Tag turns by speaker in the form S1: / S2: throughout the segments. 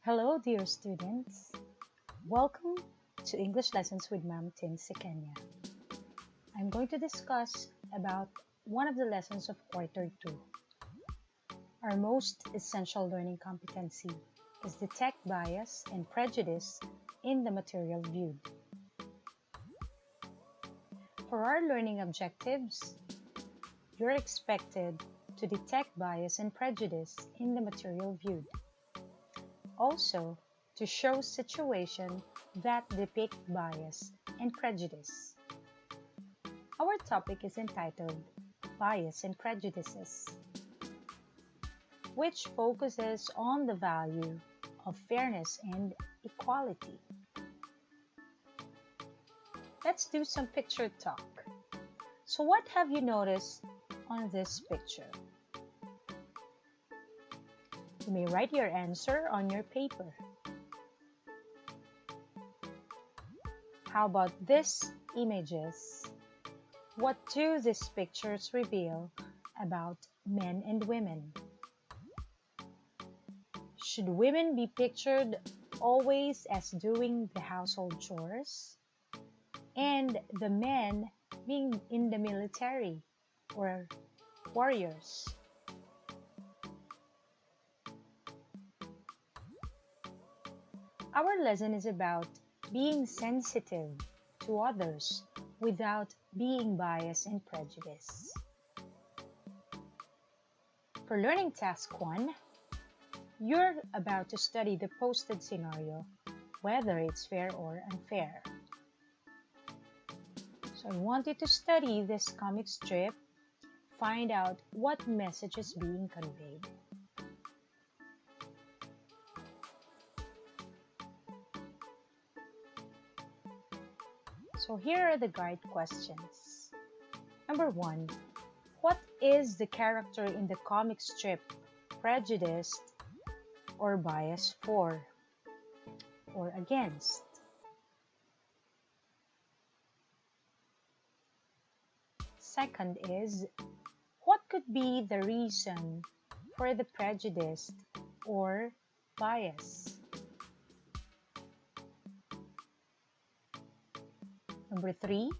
S1: Hello, dear students. Welcome to English Lessons with Ma'am Tinz. I'm going to discuss about one of the lessons of Quarter 2. Our most essential learning competency is detect bias and prejudice in the material viewed. For our learning objectives, you're expected to detect bias and prejudice in the material viewed. Also, to show situations that depict bias and prejudice. Our topic is entitled Bias and Prejudices, which focuses on the value of fairness and equality. Let's do some picture talk. So what have you noticed on this picture? You may write your answer on your paper. How about these images? What do these pictures reveal about men and women? Should women be pictured always as doing the household chores? And the men being in the military or warriors? Our lesson is about being sensitive to others without being biased and prejudiced. For learning task 1, you're about to study the posted scenario, whether it's fair or unfair. So I want you to study this comic strip, find out what message is being conveyed. So here are the guide questions. Number 1, what is the character in the comic strip prejudiced or biased for or against? Second is, what could be the reason for the prejudice or bias? Number 3,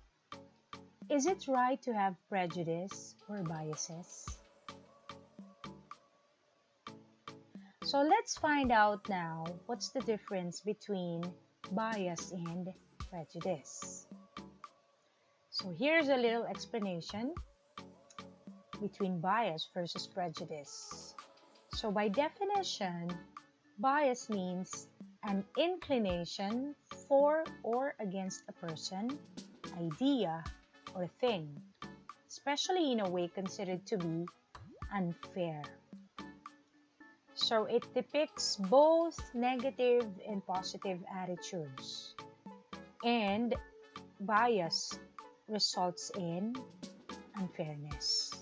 S1: is it right to have prejudice or biases? So let's find out now what's the difference between bias and prejudice. So here's a little explanation between bias versus prejudice. So by definition, bias means an inclination for or against a person, idea, or thing, especially in a way considered to be unfair. So it depicts both negative and positive attitudes. And bias results in unfairness.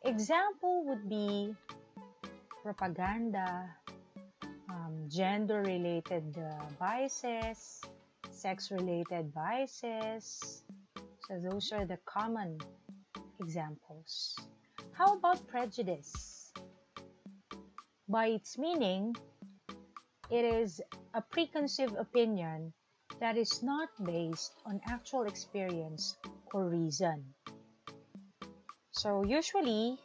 S1: Example would be propaganda, gender-related biases, sex-related biases. So those are the common examples. How about prejudice? By its meaning, it is a preconceived opinion that is not based on actual experience or reason. So usually,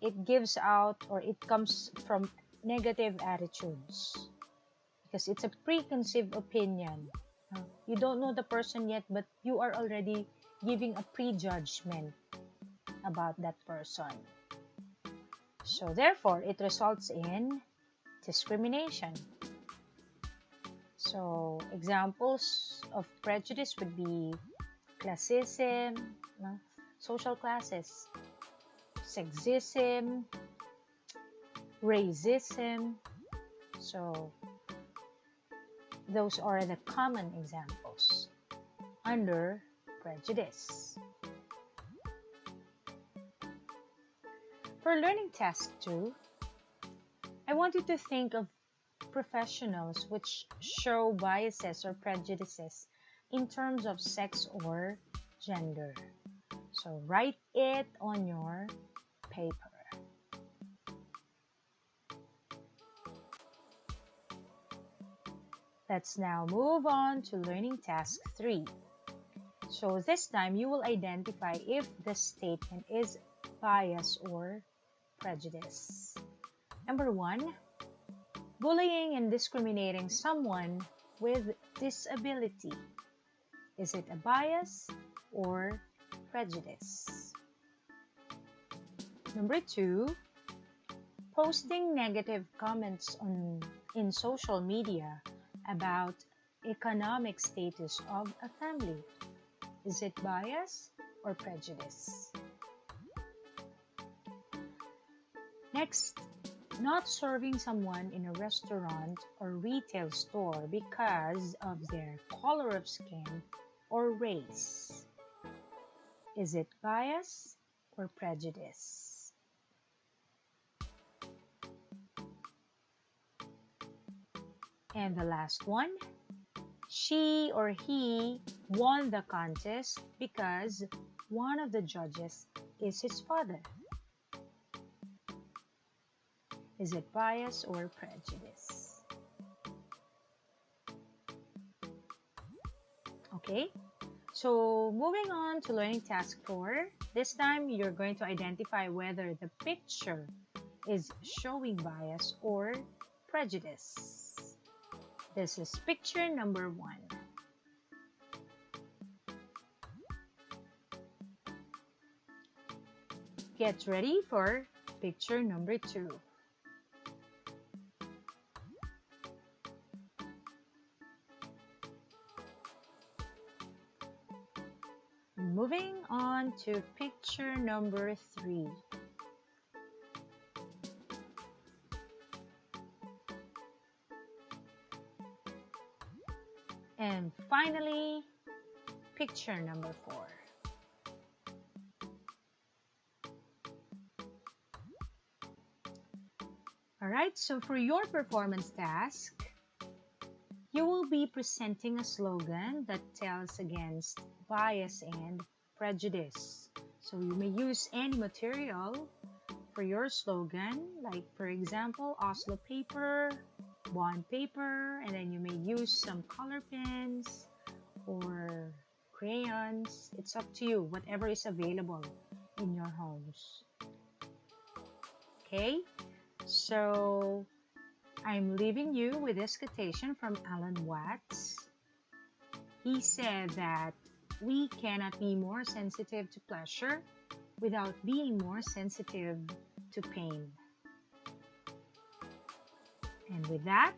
S1: it gives out or it comes from negative attitudes because it's a preconceived opinion. You don't know the person yet, but you are already giving a prejudgment about that person. So therefore, it results in discrimination. So examples of prejudice would be classism, social classes, sexism, racism. So those are the common examples under prejudice. For learning task 2, I want you to think of professionals which show biases or prejudices in terms of sex or gender. So write it on your paper. Let's now move on to learning task 3. So this time you will identify if the statement is bias or prejudice. Number 1, bullying and discriminating someone with disability. Is it a bias or prejudice? Number 2, posting negative comments in social media about economic status of a family. Is it bias or prejudice? Next, not serving someone in a restaurant or retail store because of their color of skin or race. Is it bias or prejudice? And the last one, she or he won the contest because one of the judges is his father. Is it bias or prejudice? Okay, so moving on to learning task 4. This time you're going to identify whether the picture is showing bias or prejudice. This is picture number 1. Get ready for picture number 2. Moving on to picture number 3. And finally, picture number 4. Alright, so for your performance task, you will be presenting a slogan that tells against bias and prejudice. So you may use any material for your slogan, like for example, Oslo paper, bond paper, and then you may use some color pens or crayons. It's up to you, whatever is available in your homes. Okay, so I'm leaving you with this quotation from Alan Watts. He said that we cannot be more sensitive to pleasure without being more sensitive to pain. And with that,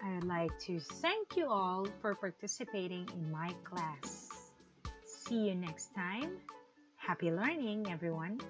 S1: I would like to thank you all for participating in my class. See you next time. Happy learning, everyone.